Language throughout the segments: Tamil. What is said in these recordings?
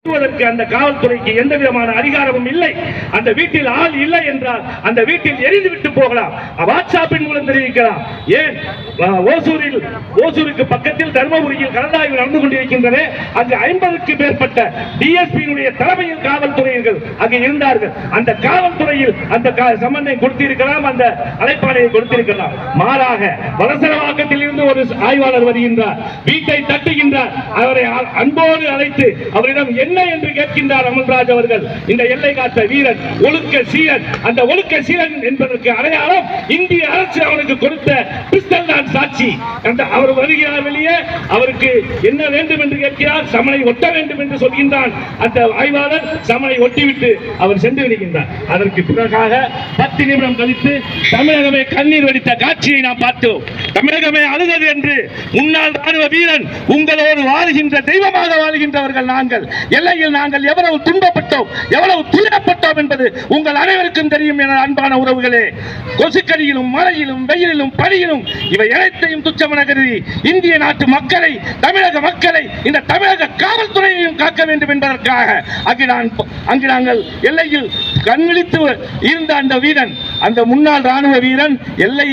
அந்த காவல்துறைக்கு எந்த விதமான அதிகாரமும் இல்லை. அந்த வீட்டில் ஆள் இல்லை என்றால் அந்த வீட்டில் எரிந்துவிட்டு போகலாம். வாட்ஸ்அப்பின் மூலம் தெரிவிக்கலாம். ஏன் ஓசூருக்கு பக்கத்தில் தர்மபுரியில் கலந்தாய்வு நடந்து கொண்டிருக்கின்றன. அங்கு 50க்கும் மேற்பட்ட டிஎஸ்பியினுடைய தலைமையில் காவல்துறையினர்கள் அங்கு இருந்தார்கள். அந்த காவல்துறையில் அந்த சம்பந்தம் கொடுத்திருக்கலாம், அந்த அழைப்பாணையை கொடுத்திருக்கலாம். மாறாக வலசரவாக்கத்தில் இருந்து ஒரு ஆய்வாளர் வருகின்றார், வீட்டை தட்டுகின்றார். அவரை அன்போடு அழைத்து அவரிடம் என்ன என்று கேட்கின்றார் அமல்ராஜ் அவர்கள். இந்த எல்லை காத்த வீரன், ஒழுக்க சீரன். அந்த ஒழுக்க சீரன் என்பதற்கு அடையாளம் இந்திய அரசு அவனுக்கு கொடுத்த பிஸ்டல் தான் சாட்சி. அவர் வருகிறார் வெளியே, அவருக்கு என்ன வேண்டும் என்று கேட்கிறார். சமனை ஒட்ட வேண்டும் என்று சொல்கின்றான். அந்த ஆய்வாளர் சமனை ஒட்டிவிட்டு அவர் சென்று விடுகின்றார். அதற்கு பிறகாக 10 நிமிடம் கழித்து தமிழகமே கண்ணீர் வடித்த காட்சியை நாம் பார்த்தோம். தமிழகமே அழுதது என்று முன்னாள் ராணுவ வீரன், உங்களோடு வாழ்கின்ற தெய்வமாக வாழ்கின்றவர்கள் நாங்கள். எல்லையில் நாங்கள் எவ்வளவு துன்பப்பட்டோம், எவ்வளவு துயரப்பட்டோம் என்பது உங்கள் அனைவருக்கும் தெரியும் என அன்பான உறவுகளே. கொசுக்கடியிலும் மழையிலும் வெயிலிலும் பனியிலும் இவை அனைத்தையும் துச்சமென கருதி இந்திய நாட்டு மக்களை, தமிழக மக்களை, இந்த தமிழக காவல்துறையையும் காக்க வேண்டும் என்பதற்காக அங்கு நாங்கள் எல்லையில் கண்விழித்து இருந்த அந்த வீரன், அந்த முன்னாள் ராணுவ வீரன்,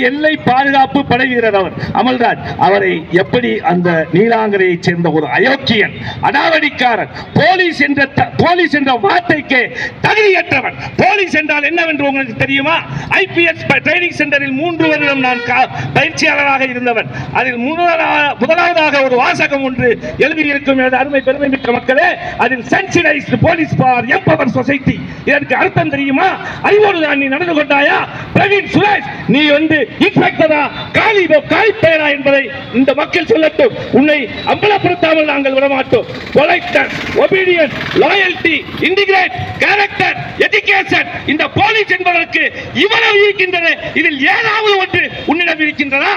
எல்லை பாதுகாப்பு படை வீரர் அவர் அமல்ராஜ், அவரை எப்படி அந்த நீலாங்கரையை சேர்ந்த ஒரு அயோக்கியன், அடாவடிக்காரன், போலீஸ் என்ற வார்த்தைக்கு தகுதியற்றவன். போலீஸ் என்றால் என்னவென்று உங்களுக்கு தெரியுமா? ஐபிஎஸ் ட்ரைனிங் சென்டரில் 3 வருடம் நான் பயிற்சியாளராக இருந்தவன். அதில் முதலாவதாக ஒரு வாசகம் ஒன்று எழுதியிருக்கும் எனது அருமை பெருமை மிக்க மக்களே. அதில் sensitised police for empower society. இதற்கு அர்த்தம் தெரியுமா? அறிவோடு தான் நீ நடந்து கொண்டாயா? பிரவீன் சுரேஷ், நீ இன்ஸ்பெக்டரா காலிப்பேரா என்பதை இந்த மக்கள் சொல்லட்டும். உன்னை அம்பலப்படுத்தாமல் நாங்கள் விடமாட்டோம். Politeness, obedience, loyalty, integrate, character, education, இந்த போலீஸ் என்பதற்கு இவ்வளவு இருக்கின்றன. இதில் ஏதாவது ஒன்று உன்னிடம் இருக்கின்றதா?